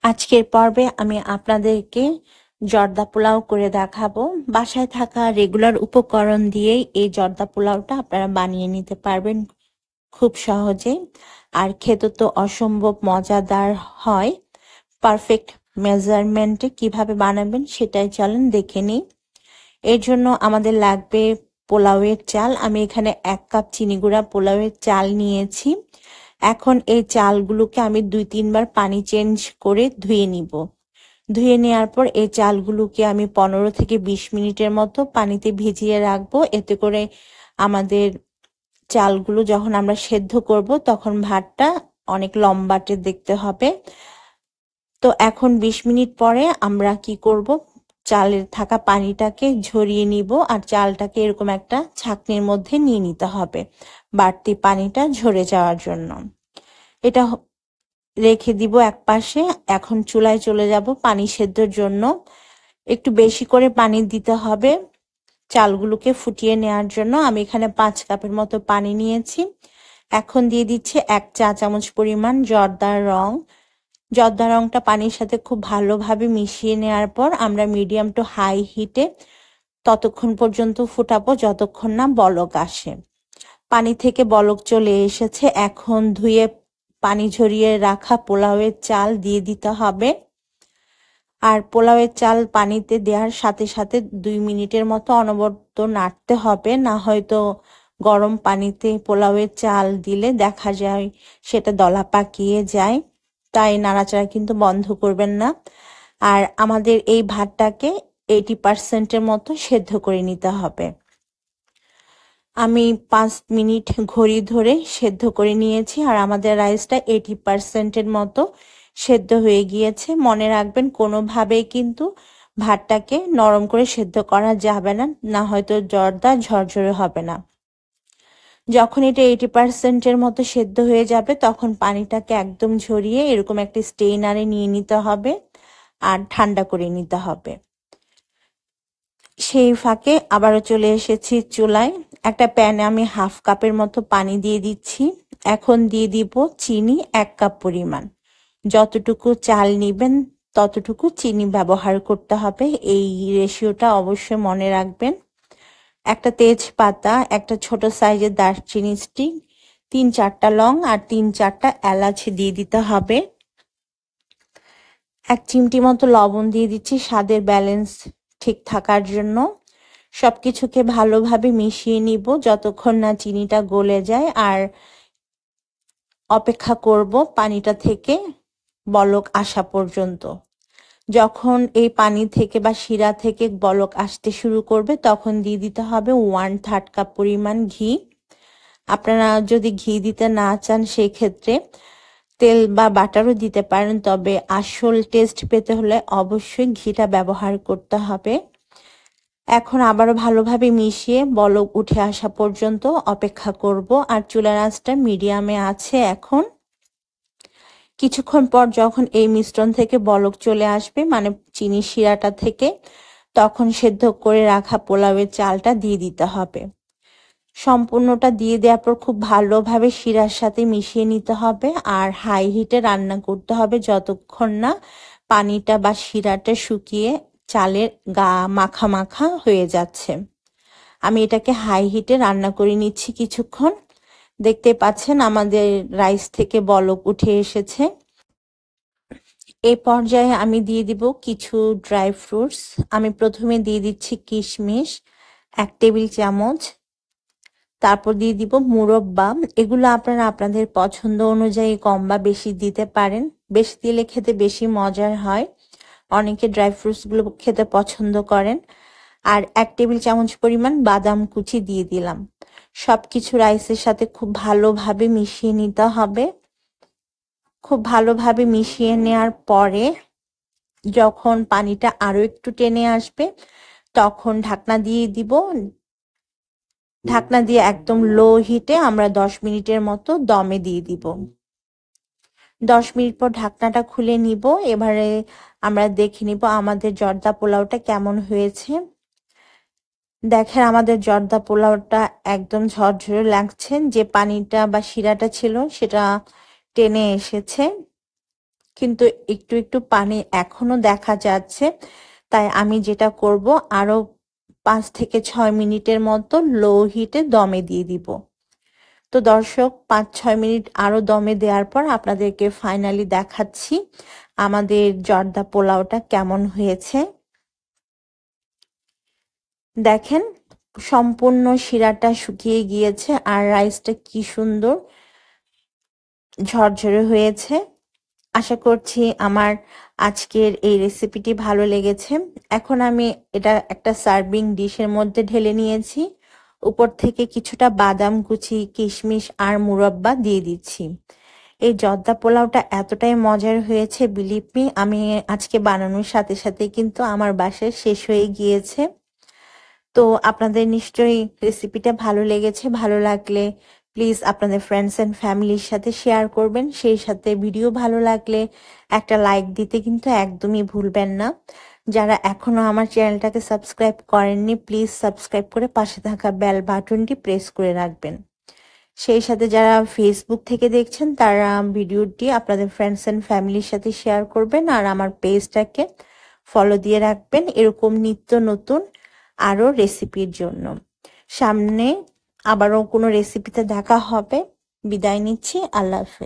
আজকের পর্বে আমি আপনাদেরকে জর্দা পোলাও করে দেখাবো। বাসায় থাকা রেগুলার উপকরণ দিয়েই এই জর্দা পোলাওটা আপনারা বানিয়ে নিতে পারবেন খুব সহজেই। আর খেতে তো অসম্ভব মজাদার হয়। পারফেক্ট মেজারমেন্টে কিভাবে বানাবেন সেটাই চলেন দেখে নিই। এর জন্য আমাদের লাগবে পোলাওয়ের চাল। আমি এখানে 1 কাপ চিনি গুঁড়া পোলাওয়ের চাল নিয়েছি। এখন এই চালগুলোকে আমি 2-3 বার পানি চেঞ্জ করে ধুয়ে নিব। ধুয়ে নেওয়ার পর এই চালগুলোকে আমি 15 থেকে 20 মিনিটের মতো পানিতে ভিজিয়ে রাখবো। এতে করে আমাদের চালগুলো যখন আমরা সেদ্ধ করব তখন ভাতটা অনেক লম্বাটে দেখতে হবে। তো এখন 20 মিনিট পরে আমরা কি করব, চালের থাকা পানিটাকে ঝরিয়ে নিব আর চালটাকে এরকম একটা ছাঁকনির মধ্যে নিয়ে নিতে হবে বাড়তি পানিটা ঝরে যাওয়ার জন্য। এটা রেখে দিব একপাশে। এখন চুলায় চলে যাব পানি সেদ্ধর জন্য। একটু বেশি করে পানি দিতে হবে চালগুলোকে ফুটিয়ে নেওয়ার জন্য। আমি এখানে 5 কাপের মতো পানি নিয়েছি। এখন দিয়ে দিচ্ছি 1 চা চামচ পরিমাণ জর্দার রং। জর্দার রংটা পানির সাথে খুব ভালোভাবে মিশিয়ে নেওয়ার পর আমরা মিডিয়াম টু হাই হিটে ততক্ষণ পর্যন্ত ফুটাবো যতক্ষণ না বলক আসে। পানি থেকে বলক চলে এসেছে। এখন ধুয়ে পানি ঝরিয়ে রাখা পোলাওয়ের চাল দিয়ে দিতে হবে। আর পোলাওয়ের চাল পানিতে দেওয়ার সাথে সাথে 2 মিনিটের মতো অনবরত নাড়তে হবে, না হয়তো গরম পানিতে পোলাওয়ের চাল দিলে দেখা যায় সেটা দলা পাকিয়ে যায়। তাই নাড়াচাড়া কিন্তু বন্ধ করবেন না। আর আমাদের এই ভাতটাকে 80% মতো সেদ্ধ করে নিতে হবে। আমি 5 মিনিট ঘড়ি ধরে সেদ্ধ করে নিয়েছি আর আমাদের রাইসটা 80% মতো সেদ্ধ হয়ে গিয়েছে। মনে রাখবেন কোনোভাবেই কিন্তু ভাতটাকে নরম করে সেদ্ধ করা যাবে না, না হয়তো জর্দা ঝরঝরে হবে না। যখন এটা 80% মতো সেদ্ধ হয়ে যাবে তখন পানিটাকে একদম ঝরিয়ে এরকম একটা স্টেইনারে নিয়ে নিতে হবে আর ঠান্ডা করে নিতে হবে। সেই ফাঁকে আবারও চলে এসেছি চুলায়। একটা প্যানে আমি 1/2 কাপের মতো পানি দিয়ে দিচ্ছি। এখন দিয়ে দিব চিনি 1 কাপ পরিমাণ। যতটুকু চাল নিবেন ততটুকু চিনি ব্যবহার করতে হবে, এই রেশিওটা অবশ্যই মনে রাখবেন। একটা তেজপাতা, একটা ছোট সাইজের দারচিনি স্টিক, 3-4টা লং আর 3-4টা এলাচ দিয়ে দিতে হবে। 1 চিমটি মতো লবণ দিয়ে দিচ্ছি স্বাদের ব্যালেন্স ঠিক থাকার জন্য। সবকিছুকে ভালোভাবে মিশিয়ে নিব যতক্ষণ না চিনিটা গলে যায়। আর অপেক্ষা করব পানিটা থেকে বলক আসা পর্যন্ত। যখন এই পানি থেকে বা শিরা থেকে বলক আসতে শুরু করবে তখন দিয়ে দিতে হবে 1/3 কাপ পরিমাণ ঘি। আপনারা যদি ঘি দিতে না চান সেই ক্ষেত্রে তেল বা বাটারও দিতে পারেন, তবে আসল টেস্ট পেতে হলে অবশ্যই ঘিটা ব্যবহার করতে হবে। এখন আবারও ভালোভাবে মিশিয়ে বলক উঠে আসা পর্যন্ত অপেক্ষা করব আর চুলার আঁচটা মিডিয়ামে আছে। এখন কিছুক্ষণ পর যখন এই মিশ্রণ থেকে বলক চলে আসবে, মানে চিনি শিরাটা থেকে, তখন সেদ্ধ করে রাখা পোলাওয়ের চালটা দিয়ে দিতে হবে। সম্পূর্ণটা দিয়ে দেওয়ার পর খুব ভালোভাবে শিরার সাথে মিশিয়ে নিতে হবে আর হাই হিটে রান্না করতে হবে যতক্ষণ না পানিটা বা শিরাটা শুকিয়ে চালের গা মাখা মাখা হয়ে যাচ্ছে। আমি এটাকে হাই হিটে রান্না করে নিচ্ছি কিছুক্ষণ। দেখতে পাচ্ছেন আমাদের রাইস থেকে বলক উঠে এসেছে। এই পর্যায়ে আমি দিয়ে দিব কিছু ড্রাই ফ্রুটস। আমি প্রথমে দিয়ে দিচ্ছি কিশমিশ 1 টেবিল চামচ। তারপর দিয়ে দিব মুরব্বা। এগুলো আপনারা আপনাদের পছন্দ অনুযায়ী কম বা বেশি দিতে পারেন। বেশি দিলে খেতে বেশি মজার হয়, অনেকে ড্রাই ফ্রুটস গুলো খেতে পছন্দ করেন। আর 1 টেবিল চামচ পরিমাণ বাদাম কুচি দিয়ে দিলাম। সবকিছু রাইসের সাথে খুব ভালোভাবে মিশিয়ে নিতে হবে। খুব ভালোভাবে মিশিয়ে নেওয়ার পরে যখন পানিটা আরো একটু টেনে আসবে তখন ঢাকনা দিয়ে দিব। ঢাকনা দিয়ে একদম লো হিটে আমরা 10 মিনিটের মতো দমে দিয়ে দিব। 10 মিনিট পর ঢাকনাটা খুলে নিব। এবারে আমরা দেখে নিব আমাদের জর্দা পোলাওটা কেমন হয়েছে। দেখেন আমাদের জর্দা পোলাওটা একদম ঝরঝরে লাগছে, যে পানিটা বা শিরাটা ছিল সেটা টেনে এসেছে। কিন্তু একটু একটু পানি এখনো দেখা যাচ্ছে। তাই আমি যেটা করব, আরো 5 থেকে 6 মিনিটের মতো লো হিটে দমে দিয়ে দিব। তো দর্শক, 5-6 মিনিট আরো দমে দেওয়ার পর আপনাদেরকে ফাইনালি দেখাচ্ছি আমাদের জর্দা পোলাওটা কেমন হয়েছে। দেখেন, সম্পূর্ণ শিরাটা শুকিয়ে গিয়েছে আর রাইসটা কি সুন্দর ঝরঝরে হয়েছে। আশা করছি আমার আজকের এই রেসিপিটি ভালো লেগেছে। এখন আমি এটা একটা সার্ভিং ডিশের মধ্যে ঢেলে নিয়েছি। উপর থেকে কিছুটা বাদাম কুচি, কিশমিশ আর মুরব্বা দিয়ে দিচ্ছি। এই জর্দা পোলাওটা এতটাই মজার হয়েছে, বিলিভ মি, আমি আজকে বানানোর সাথে সাথে কিন্তু আমার বাসায় শেষ হয়ে গিয়েছে। তো আপনাদের নিশ্চয়ই রেসিপিটা ভালো লেগেছে। ভালো লাগলে প্লিজ আপনাদের ফ্রেন্ডস এন্ড ফ্যামিলির সাথে শেয়ার করবেন। সেই সাথে ভিডিও ভালো লাগলে একটা লাইক দিতে কিন্তু একদমই ভুলবেন না। যারা এখনো আমার চ্যানেলটাকে সাবস্ক্রাইব করেননি, প্লিজ সাবস্ক্রাইব করে পাশে থাকা বেল বাটনটি প্রেস করে রাখবেন। সেই সাথে যারা ফেসবুক থেকে দেখছেন তারা ভিডিওটি আপনাদের ফ্রেন্ডস এন্ড ফ্যামিলির সাথে শেয়ার করবেন আর আমার পেজটাকে ফলো দিয়ে রাখবেন এরকম নিত্য নতুন আরো রেসিপির জন্য। সামনে আবারও কোনো রেসিপিতে দেখা হবে। বিদায় নিচ্ছি। আল্লাহ হাফেজ।